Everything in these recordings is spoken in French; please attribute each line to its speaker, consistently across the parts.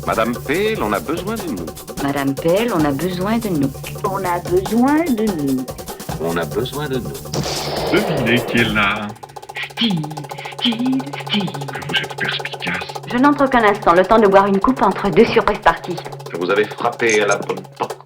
Speaker 1: Madame Pale, on a besoin de nous.
Speaker 2: Madame Pell, on a besoin de nous.
Speaker 3: On a besoin de nous.
Speaker 1: On a besoin de nous.
Speaker 4: Devinez qui est là.
Speaker 3: Steve.
Speaker 4: Que vous êtes perspicace.
Speaker 2: Je n'entre qu'un instant, le temps de boire une coupe entre deux surprises parties.
Speaker 1: Que vous avez frappé à la bonne porte.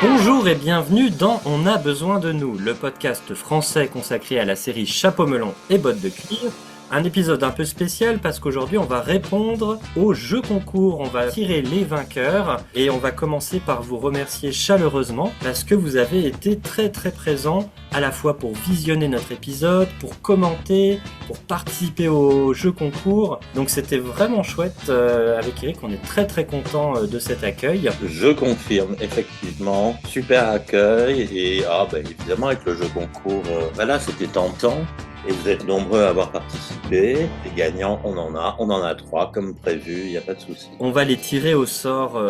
Speaker 5: Bonjour et bienvenue dans On a besoin de nous, le podcast français consacré à la série Chapeau melon et bottes de cuir. Un épisode un peu spécial parce qu'aujourd'hui on va répondre au jeu concours, on va tirer les vainqueurs et on va commencer par vous remercier chaleureusement parce que vous avez été très présents à la fois pour visionner notre épisode, pour commenter, pour participer au jeu concours. Donc c'était vraiment chouette avec Eric, on est très content de cet accueil.
Speaker 6: Je confirme, effectivement, super accueil et évidemment avec le jeu concours, là c'était tentant. Et vous êtes nombreux à avoir participé. Les gagnants, on en a 3 comme prévu, il n'y a pas de souci.
Speaker 5: On va les tirer au sort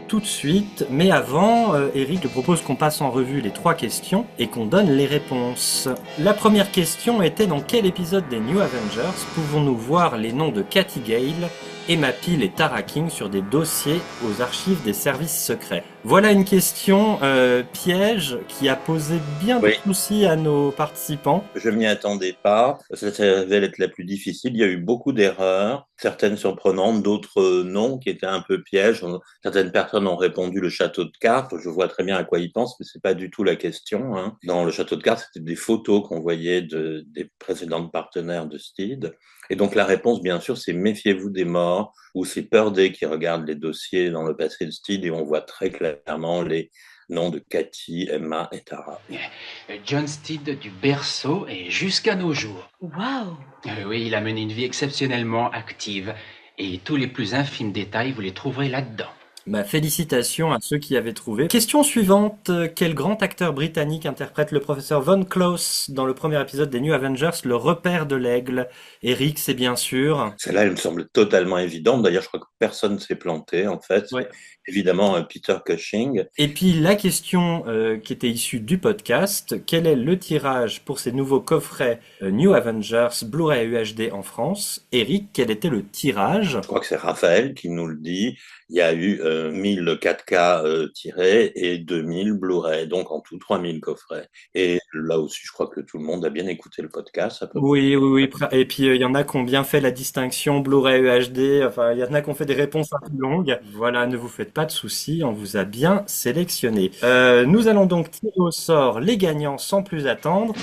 Speaker 5: tout de suite, mais avant, Eric, je propose qu'on passe en revue les 3 questions et qu'on donne les réponses. La première question était: dans quel épisode des New Avengers pouvons-nous voir les noms de Katy Gale, Emma Peel et Tara King sur des dossiers aux archives des services secrets? Voilà une question piège qui a posé bien de soucis à nos participants.
Speaker 6: Je m'y attendais pas, ça s'est révélé être la plus difficile, il y a eu beaucoup d'erreurs, certaines surprenantes, d'autres non, qui étaient un peu pièges. Certaines personnes ont répondu le château de cartes, je vois très bien à quoi ils pensent, mais c'est pas du tout la question. Dans le château de cartes, c'était des photos qu'on voyait des précédents partenaires de Steed. Et donc la réponse, bien sûr, c'est méfiez-vous des morts, ou c'est Purday qui regarde les dossiers dans le passé de Steed et on voit très clairement les noms de Katy, Emma et Tara.
Speaker 7: John Steed du berceau et jusqu'à nos jours.
Speaker 3: Waouh.
Speaker 7: Oui, il a mené une vie exceptionnellement active et tous les plus infimes détails, vous les trouverez là-dedans.
Speaker 5: Félicitations à ceux qui avaient trouvé. Question suivante: quel grand acteur britannique interprète le professeur Von Klaus dans le premier épisode des New Avengers, le repère de l'aigle? Eric, c'est bien sûr.
Speaker 6: Celle-là, elle me semble totalement évidente. D'ailleurs, je crois que personne ne s'est planté, en fait.
Speaker 5: Ouais.
Speaker 6: Évidemment, Peter Cushing.
Speaker 5: Et puis la question qui était issue du podcast: quel est le tirage pour ces nouveaux coffrets New Avengers Blu-ray UHD en France? Eric, quel était le tirage?
Speaker 6: Je crois que c'est Raphaël qui nous le dit. Il y a eu 1000 4K tirés et 2000 Blu-ray, donc en tout 3000 coffrets. Et là aussi, je crois que tout le monde a bien écouté le podcast.
Speaker 5: Oui. Et puis il y en a qui ont bien fait la distinction Blu-ray UHD. Enfin, il y en a qui ont fait des réponses un peu longues. Voilà, ne vous faites pas de soucis, on vous a bien sélectionné. Nous allons donc tirer au sort les gagnants sans plus attendre.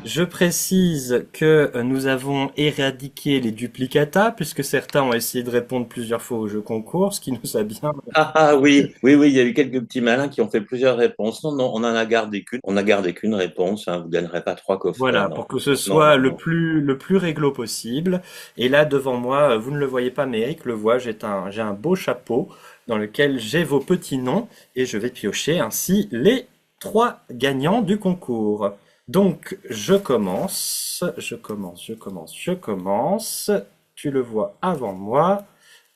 Speaker 5: Je précise que nous avons éradiqué les duplicata, puisque certains ont essayé de répondre plusieurs fois au jeu concours, ce qui nous a bien...
Speaker 6: Oui, il y a eu quelques petits malins qui ont fait plusieurs réponses. Non, on en a gardé qu'une. On n'a gardé qu'une réponse, vous ne gagnerez pas 3 coffrets.
Speaker 5: Voilà,
Speaker 6: non.
Speaker 5: pour que ce soit le plus réglo possible. Et là, devant moi, vous ne le voyez pas, mais Eric le voit, j'ai un beau chapeau dans lequel j'ai vos petits noms, et je vais piocher ainsi les 3 gagnants du concours. Donc, je commence. Tu le vois avant moi.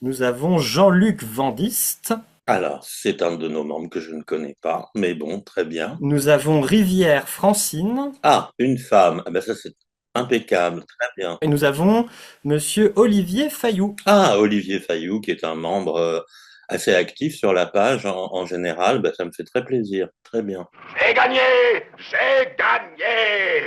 Speaker 5: Nous avons Jean-Luc Vandiste.
Speaker 6: Alors, c'est un de nos membres que je ne connais pas, mais bon, très bien.
Speaker 5: Nous avons Rivière Francine.
Speaker 6: Ah, une femme. Ça c'est impeccable, très bien.
Speaker 5: Et nous avons Monsieur Olivier Fayou.
Speaker 6: Ah, Olivier Fayou, qui est un membre assez actif sur la page en général, ça me fait très plaisir, très bien.
Speaker 1: J'ai gagné.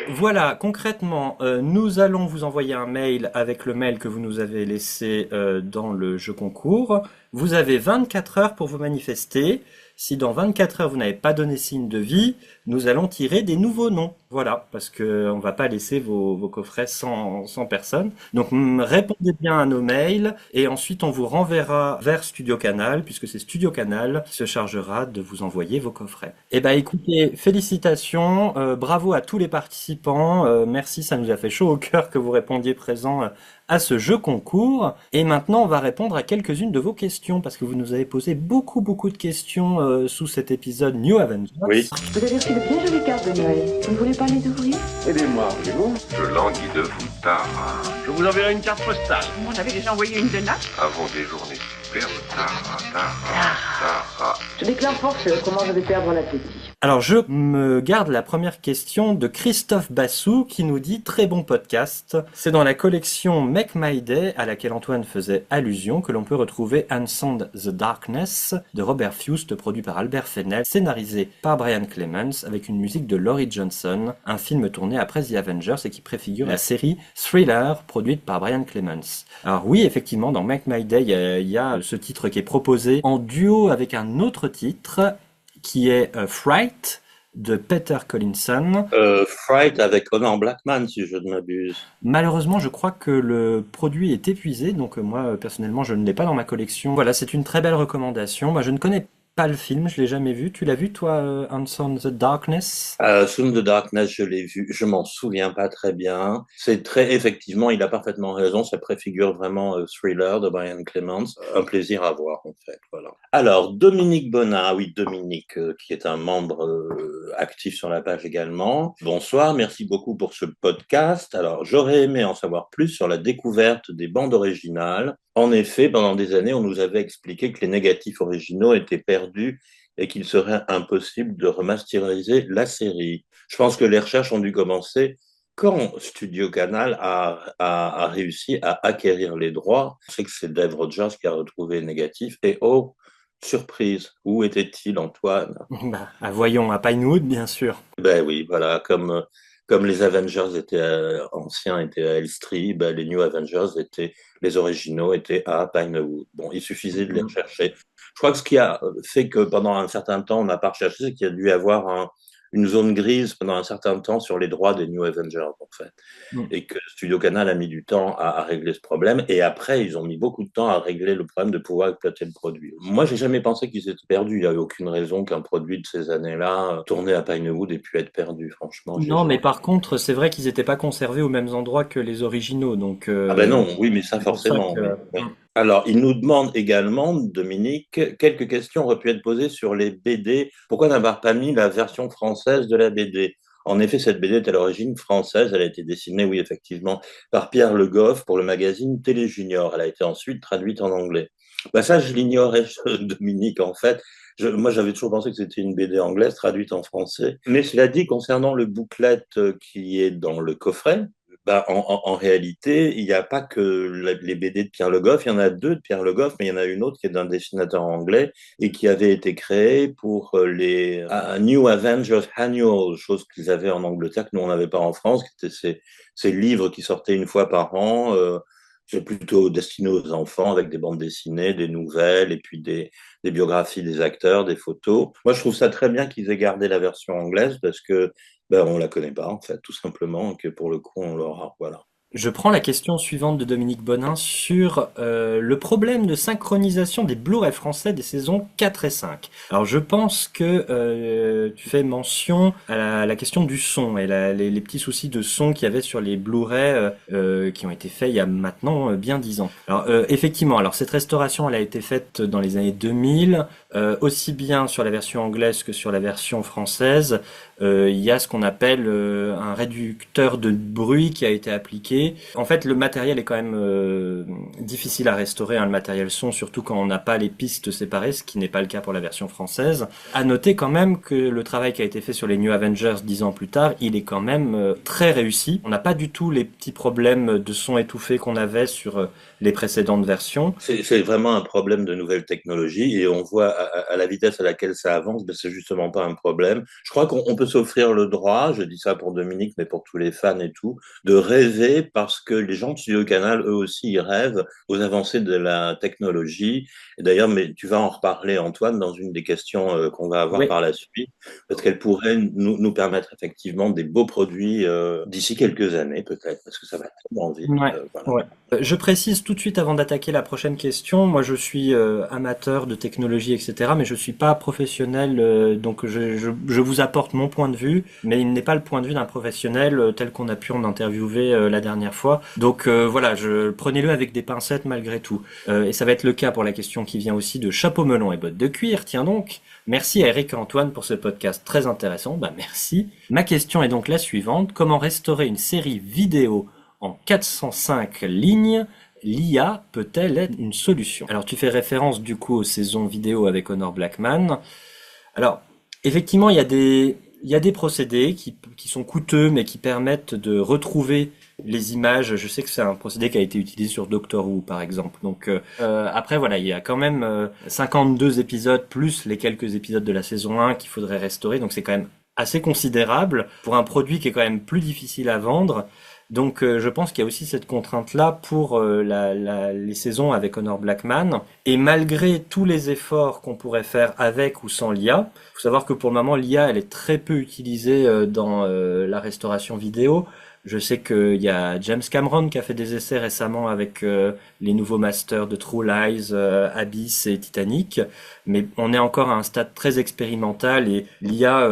Speaker 5: Voilà, concrètement, nous allons vous envoyer un mail avec le mail que vous nous avez laissé dans le jeu concours. Vous avez 24 heures pour vous manifester. Si dans 24 heures vous n'avez pas donné signe de vie, nous allons tirer des nouveaux noms. Voilà, parce que on va pas laisser vos coffrets sans personne. Donc répondez bien à nos mails et ensuite on vous renverra vers Studio Canal, puisque c'est Studio Canal qui se chargera de vous envoyer vos coffrets. Écoutez, félicitations, bravo à tous les participants, merci, ça nous a fait chaud au cœur que vous répondiez présent à ce jeu concours. Et maintenant, on va répondre à quelques-unes de vos questions, parce que vous nous avez posé beaucoup de questions sous cet épisode New Avengers.
Speaker 6: Oui.
Speaker 3: Vous avez reçu de bien jolies cartes de Noël. Vous ne voulez pas les ouvrir?
Speaker 1: Aidez-moi, voulez-vous? Je languis de vous, Tara.
Speaker 4: Je vous enverrai une carte postale.
Speaker 3: On avait déjà envoyé une de Nash.
Speaker 1: Avons des journées superbes, Tara.
Speaker 3: Je déclare forfait, autrement je vais perdre l'appétit.
Speaker 5: Alors, je me garde la première question de Christophe Bassou qui nous dit « Très bon podcast ». C'est dans la collection Make My Day, à laquelle Antoine faisait allusion, que l'on peut retrouver Ensemble the Darkness de Robert Fust, produit par Albert Fennell, scénarisé par Brian Clemens, avec une musique de Laurie Johnson, un film tourné après The Avengers et qui préfigure la série Thriller, produite par Brian Clemens. Alors oui, effectivement, dans Make My Day, il y a ce titre qui est proposé en duo avec un autre titre, qui est Fright de Peter Collinson.
Speaker 6: Fright avec Honor Blackman, si je ne m'abuse.
Speaker 5: Malheureusement, je crois que le produit est épuisé, donc moi, personnellement, je ne l'ai pas dans ma collection. Voilà, c'est une très belle recommandation. Moi, je ne connais pas le film, je l'ai jamais vu. Tu l'as vu, toi, Ensemble the Darkness?
Speaker 6: Soon the Darkness, je l'ai vu. Je m'en souviens pas très bien. C'est très, effectivement, il a parfaitement raison. Ça préfigure vraiment Thriller de Brian Clemens. Un plaisir à voir, en fait. Voilà. Alors, Dominique Bonin. Oui, Dominique, qui est un membre actif sur la page également. Bonsoir, merci beaucoup pour ce podcast. Alors, j'aurais aimé en savoir plus sur la découverte des bandes originales. En effet, pendant des années, on nous avait expliqué que les négatifs originaux étaient perdus et qu'il serait impossible de remasteriser la série. Je pense que les recherches ont dû commencer quand Studio Canal a réussi à acquérir les droits. Je sais que c'est Dave Rogers qui a retrouvé les négatifs et oh, surprise, où était-il, Antoine?
Speaker 5: Voyons, à Pinewood, bien sûr.
Speaker 6: Ben oui, voilà, comme les Avengers anciens étaient à Elstree, les New Avengers les originaux étaient à Pinewood. Bon, il suffisait de les rechercher. Je crois que ce qui a fait que pendant un certain temps, on n'a pas recherché, c'est qu'il y a dû y avoir une zone grise pendant un certain temps sur les droits des New Avengers, en fait. Et que Studio Canal a mis du temps à régler ce problème. Et après, ils ont mis beaucoup de temps à régler le problème de pouvoir exploiter le produit. Moi, j'ai jamais pensé qu'ils étaient perdus. Il n'y avait aucune raison qu'un produit de ces années-là, tourné à Pinewood, ait pu être perdu, franchement.
Speaker 5: Non, mais par contre, c'est vrai qu'ils n'étaient pas conservés aux mêmes endroits que les originaux. Donc,
Speaker 6: Ah ben non, oui, mais ça, forcément. Oui. Alors, il nous demande également, Dominique, quelques questions auraient pu être posées sur les BD. Pourquoi n'avoir pas mis la version française de la BD? En effet, cette BD est à l'origine française. Elle a été dessinée, oui, effectivement, par Pierre Le Goff pour le magazine Télé Junior. Elle a été ensuite traduite en anglais. Ça, je l'ignorais, Dominique, en fait. Moi, j'avais toujours pensé que c'était une BD anglaise traduite en français. Mais cela dit, concernant le booklet qui est dans le coffret, en réalité, il n'y a pas que les BD de Pierre Le Goff, il y en a deux de Pierre Le Goff, mais il y en a une autre qui est d'un dessinateur anglais et qui avait été créée pour les New Avengers Annual, chose qu'ils avaient en Angleterre, que nous on n'avait pas en France, qui étaient ces livres qui sortaient une fois par an, c'est plutôt destiné aux enfants avec des bandes dessinées, des nouvelles et puis des biographies des acteurs, des photos. Moi, je trouve ça très bien qu'ils aient gardé la version anglaise parce que on la connaît pas, en fait, tout simplement, et que pour le coup, on l'aura, voilà.
Speaker 5: Je prends la question suivante de Dominique Bonin sur le problème de synchronisation des Blu-ray français des saisons 4 et 5. Alors je pense que tu fais mention à la question du son et les petits soucis de son qu'il y avait sur les Blu-ray qui ont été faits il y a maintenant bien 10 ans. Alors effectivement, alors cette restauration elle a été faite dans les années 2000, aussi bien sur la version anglaise que sur la version française. Il y a ce qu'on appelle un réducteur de bruit qui a été appliqué. En fait, le matériel est quand même difficile à restaurer, le matériel son, surtout quand on n'a pas les pistes séparées, ce qui n'est pas le cas pour la version française. À noter quand même que le travail qui a été fait sur les New Avengers 10 ans plus tard, il est quand même très réussi. On n'a pas du tout les petits problèmes de son étouffé qu'on avait sur les précédentes versions.
Speaker 6: C'est vraiment un problème de nouvelle technologie et on voit à la vitesse à laquelle ça avance, c'est justement pas un problème. Je crois qu'on peut s'offrir le droit, je dis ça pour Dominique, mais pour tous les fans et tout, de rêver parce que les gens de Studio Canal, eux aussi, ils rêvent aux avancées de la technologie. Et d'ailleurs, mais tu vas en reparler, Antoine, dans une des questions qu'on va avoir par la suite, parce qu'elle pourrait nous permettre effectivement des beaux produits d'ici quelques années, peut-être, parce que ça va tellement vite.
Speaker 5: Voilà. Je précise tout de suite avant d'attaquer la prochaine question, moi je suis amateur de technologie, etc., mais je suis pas professionnel, donc je vous apporte mon point de vue, mais il n'est pas le point de vue d'un professionnel tel qu'on a pu en interviewer la dernière fois. Donc voilà, prenez-le avec des pincettes malgré tout. Et ça va être le cas pour la question qui vient aussi de Chapeau melon et bottes de cuir. Tiens donc, merci à Eric et Antoine pour ce podcast très intéressant. Merci. Ma question est donc la suivante. Comment restaurer une série vidéo en 405 lignes? L'IA peut-elle être une solution? Alors tu fais référence du coup aux saisons vidéo avec Honor Blackman. Alors Effectivement, il y a des procédés qui sont coûteux, mais qui permettent de retrouver les images. Je sais que c'est un procédé qui a été utilisé sur Doctor Who, par exemple. Donc après, voilà, il y a quand même 52 épisodes plus les quelques épisodes de la saison 1 qu'il faudrait restaurer. Donc c'est quand même assez considérable pour un produit qui est quand même plus difficile à vendre. Donc je pense qu'il y a aussi cette contrainte-là pour les saisons avec Honor Blackman. Et malgré tous les efforts qu'on pourrait faire avec ou sans l'IA, faut savoir que pour le moment l'IA elle est très peu utilisée dans la restauration vidéo. Je sais qu'il y a James Cameron qui a fait des essais récemment avec les nouveaux masters de True Lies, Abyss et Titanic, mais on est encore à un stade très expérimental et l'IA,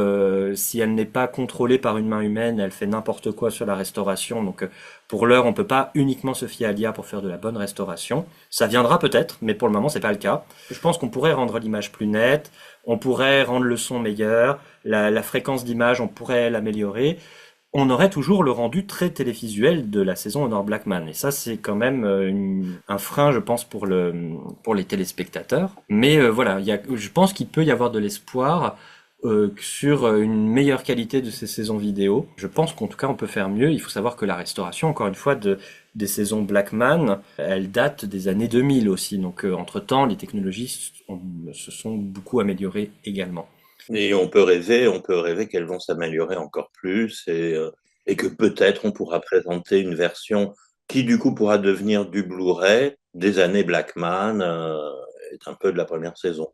Speaker 5: si elle n'est pas contrôlée par une main humaine, elle fait n'importe quoi sur la restauration. Donc pour l'heure, on peut pas uniquement se fier à l'IA pour faire de la bonne restauration. Ça viendra peut-être, mais pour le moment, c'est pas le cas. Je pense qu'on pourrait rendre l'image plus nette, on pourrait rendre le son meilleur, la fréquence d'image, on pourrait l'améliorer. On aurait toujours le rendu très télévisuel de la saison Honor Blackman. Et ça, c'est quand même un frein, je pense, pour les téléspectateurs. Mais voilà, je pense qu'il peut y avoir de l'espoir sur une meilleure qualité de ces saisons vidéo. Je pense qu'en tout cas, on peut faire mieux. Il faut savoir que la restauration, encore une fois, des saisons Blackman, elle date des années 2000 aussi. Donc, entre-temps, les technologies se sont beaucoup améliorées également.
Speaker 6: Et on peut rêver qu'elles vont s'améliorer encore plus et que peut-être on pourra présenter une version qui du coup pourra devenir du Blu-ray des années Blackman, est un peu de la première saison.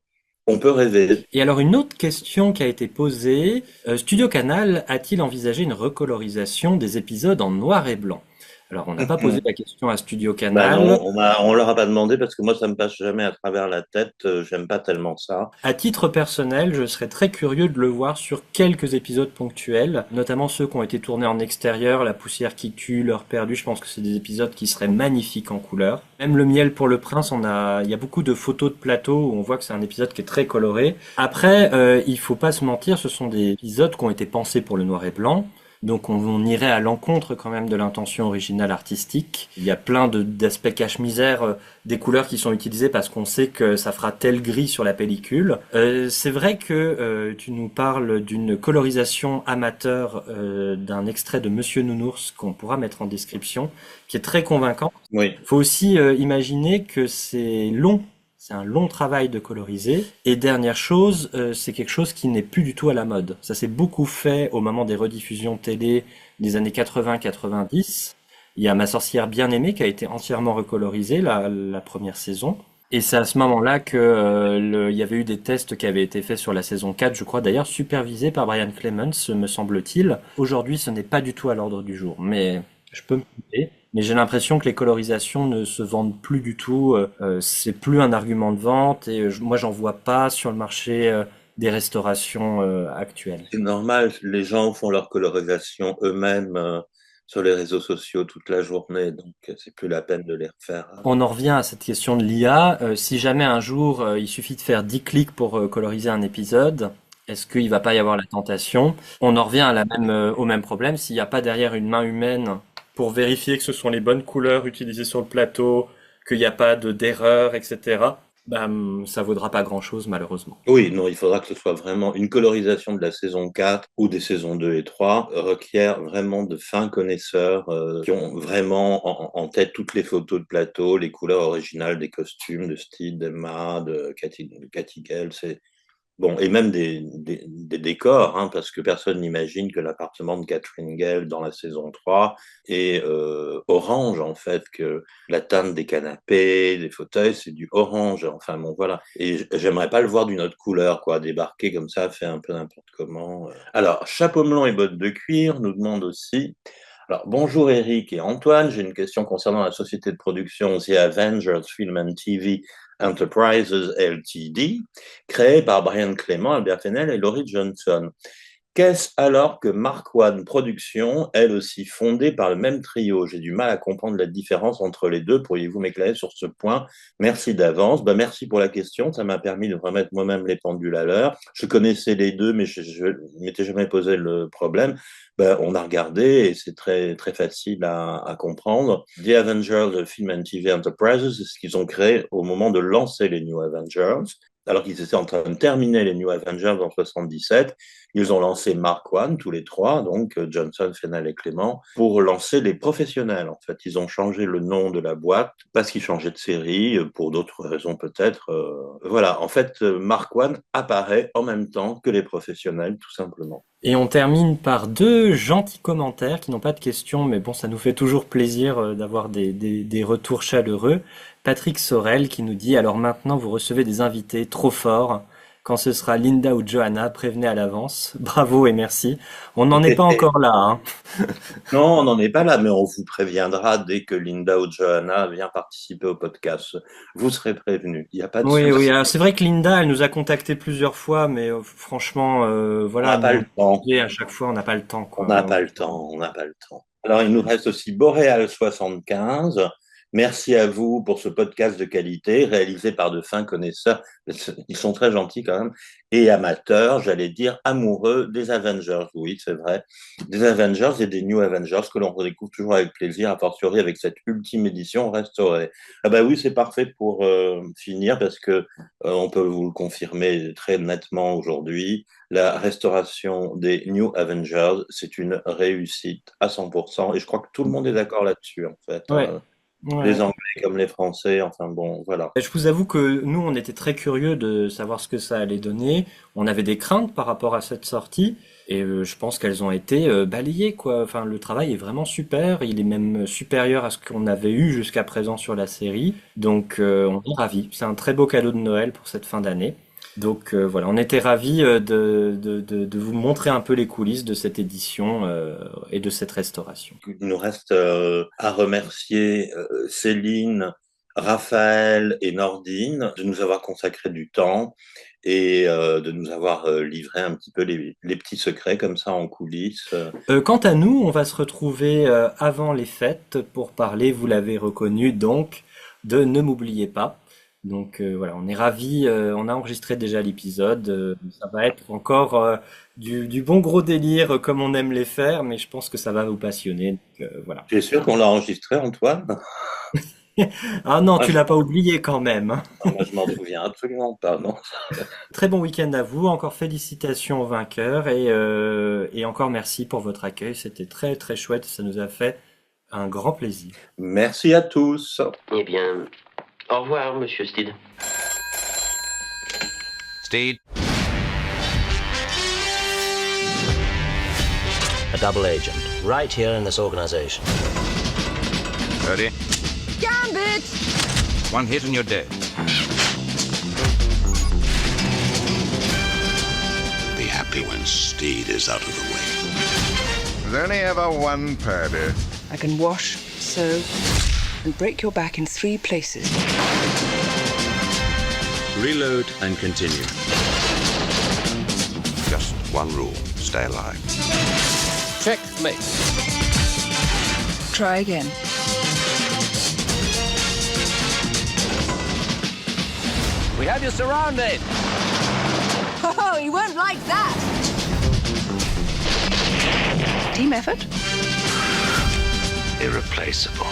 Speaker 6: On peut rêver.
Speaker 5: Et alors une autre question qui a été posée, Studio Canal a-t-il envisagé une recolorisation des épisodes en noir et blanc? Alors, on n'a pas posé la question à Studio Canal.
Speaker 6: Non, on leur a pas demandé parce que moi, ça me passe jamais à travers la tête. J'aime pas tellement ça.
Speaker 5: À titre personnel, je serais très curieux de le voir sur quelques épisodes ponctuels, notamment ceux qui ont été tournés en extérieur, La poussière qui tue, L'heure perdue. Je pense que c'est des épisodes qui seraient magnifiques en couleur. Même Le miel pour le prince, il y a beaucoup de photos de plateau où on voit que c'est un épisode qui est très coloré. Après, il faut pas se mentir, ce sont des épisodes qui ont été pensés pour le noir et blanc. Donc on irait à l'encontre quand même de l'intention originale artistique. Il y a plein d'aspects cache-misère, des couleurs qui sont utilisées parce qu'on sait que ça fera tel gris sur la pellicule. C'est vrai que tu nous parles d'une colorisation amateur d'un extrait de Monsieur Nounours qu'on pourra mettre en description, qui est très convaincant.
Speaker 6: Oui.
Speaker 5: Faut aussi imaginer que c'est long. C'est un long travail de coloriser. Et dernière chose, c'est quelque chose qui n'est plus du tout à la mode. Ça s'est beaucoup fait au moment des rediffusions télé des années 80-90. Il y a Ma sorcière bien-aimée qui a été entièrement recolorisée la première saison. Et c'est à ce moment-là que il y avait eu des tests qui avaient été faits sur la saison 4, je crois d'ailleurs, supervisés par Brian Clemens, me semble-t-il. Aujourd'hui, ce n'est pas du tout à l'ordre du jour. Mais je peux me tromper. Mais j'ai l'impression que les colorisations ne se vendent plus du tout. C'est plus un argument de vente et moi j'en vois pas sur le marché des restaurations actuelles.
Speaker 6: C'est normal, les gens font leur colorisation eux-mêmes sur les réseaux sociaux toute la journée, donc c'est plus la peine de les refaire.
Speaker 5: On en revient à cette question de l'IA. Si jamais un jour il suffit de faire 10 clics pour coloriser un épisode, est-ce qu'il va pas y avoir la tentation? On en revient au même problème. S'il n'y a pas derrière une main humaine pour vérifier que ce sont les bonnes couleurs utilisées sur le plateau, qu'il n'y a pas d'erreur, etc., ça vaudra pas grand-chose malheureusement.
Speaker 6: Oui, non, il faudra que ce soit vraiment une colorisation de la saison 4 ou des saisons 2 et 3 requiert vraiment de fins connaisseurs qui ont vraiment en tête toutes les photos de plateau, les couleurs originales des costumes de Steve, d'Emma, de Cathy Gale, bon, et même des décors, hein, parce que personne n'imagine que l'appartement de Catherine Gale dans la saison 3 est orange, en fait, que la teinte des canapés, des fauteuils, c'est du orange. Enfin, bon, voilà. Et j'aimerais pas le voir d'une autre couleur, quoi, débarquer comme ça, fait un peu n'importe comment. Alors, chapeau melon et bottes de cuir nous demande aussi. Alors, bonjour Eric et Antoine, j'ai une question concernant la société de production The Avengers Film and TV Enterprises Ltd, créée par Brian Clement, Albert Fennell et Laurie Johnson. Qu'est-ce alors que Mark One Productions, elle aussi fondée par le même trio? J'ai du mal à comprendre la différence entre les deux. Pourriez-vous m'éclairer sur ce point? Merci d'avance. Merci pour la question. Ça m'a permis de remettre moi-même les pendules à l'heure. Je connaissais les deux, mais je ne m'étais jamais posé le problème. On a regardé et c'est très, très facile à comprendre. The Avengers Film and TV Enterprises, c'est ce qu'ils ont créé au moment de lancer les New Avengers. alors qu'ils étaient en train de terminer les New Avengers en 77. Ils ont lancé Mark One, tous les trois, donc Johnson, Fennell et Clément, pour lancer les professionnels. En fait, ils ont changé le nom de la boîte parce qu'ils changeaient de série, pour d'autres raisons peut-être. Voilà, en fait, Mark One apparaît en même temps que les professionnels, tout simplement.
Speaker 5: Et on termine par 2 gentils commentaires qui n'ont pas de questions, mais bon, ça nous fait toujours plaisir d'avoir des retours chaleureux. Patrick Sorel qui nous dit « Alors maintenant, vous recevez des invités trop forts. Quand ce sera Linda ou Johanna, prévenez à l'avance. Bravo et merci. » On n'en est pas encore là, hein.
Speaker 6: Non, on n'en est pas là, mais on vous préviendra dès que Linda ou Johanna vient participer au podcast. Vous serez prévenus, il n'y a pas de souci.
Speaker 5: Oui, alors c'est vrai que Linda, elle nous a contactés plusieurs fois, mais franchement, voilà,
Speaker 6: On n'a pas le temps.
Speaker 5: à chaque fois, on n'a pas le temps, quoi.
Speaker 6: On n'a pas le temps. Alors, il nous reste aussi Boréal 75. Merci à vous pour ce podcast de qualité réalisé par de fins connaisseurs. Ils sont très gentils quand même. Et amateurs, j'allais dire amoureux des Avengers. Oui, c'est vrai. Des Avengers et des New Avengers que l'on redécouvre toujours avec plaisir, a fortiori avec cette ultime édition restaurée. Ah bah oui, c'est parfait pour finir parce que on peut vous le confirmer très nettement aujourd'hui. La restauration des New Avengers, c'est une réussite à 100%. Et je crois que tout le monde est d'accord là-dessus, en fait.
Speaker 5: Ouais. Ouais.
Speaker 6: Les Anglais comme les Français, enfin bon, voilà.
Speaker 5: Je vous avoue que nous, on était très curieux de savoir ce que ça allait donner. On avait des craintes par rapport à cette sortie, et je pense qu'elles ont été balayées, quoi. Enfin, le travail est vraiment super. Il est même supérieur à ce qu'on avait eu jusqu'à présent sur la série. Donc, on est ravis. C'est un très beau cadeau de Noël pour cette fin d'année. Donc voilà, on était ravis de vous montrer un peu les coulisses de cette édition et de cette restauration.
Speaker 6: Il nous reste à remercier Céline, Raphaël et Nordine de nous avoir consacré du temps et de nous avoir livré un petit peu les petits secrets comme ça en coulisses.
Speaker 5: Quant à nous, on va se retrouver avant les fêtes pour parler, vous l'avez reconnu donc, de Ne m'oubliez pas. Donc voilà, on est ravis, on a enregistré déjà l'épisode, ça va être encore du bon gros délire comme on aime les faire, mais je pense que ça va vous passionner. Donc, voilà.
Speaker 6: Tu es sûr qu'on l'a enregistré, Antoine?
Speaker 5: Ah non, tu l'as pas oublié quand même, hein.
Speaker 6: Non, moi je m'en souviens absolument pas, non.
Speaker 5: Très bon week-end à vous, encore félicitations aux vainqueurs et encore merci pour votre accueil, c'était très très chouette, ça nous a fait un grand plaisir.
Speaker 6: Merci à tous.
Speaker 8: Eh bien, au revoir, monsieur Steed.
Speaker 9: Steed. A double agent, right here in this organization.
Speaker 10: Ready?
Speaker 3: Gambit!
Speaker 10: One hit and you're dead.
Speaker 11: Be happy when Steed is out of the way.
Speaker 10: There's only ever one Purdy.
Speaker 12: I can wash, sew, and break your back in 3 places.
Speaker 11: Reload and continue. Just one rule, stay alive.
Speaker 9: Checkmate.
Speaker 12: Try again.
Speaker 9: We have you surrounded.
Speaker 3: Oh, he won't like that!
Speaker 12: Team effort?
Speaker 11: Irreplaceable.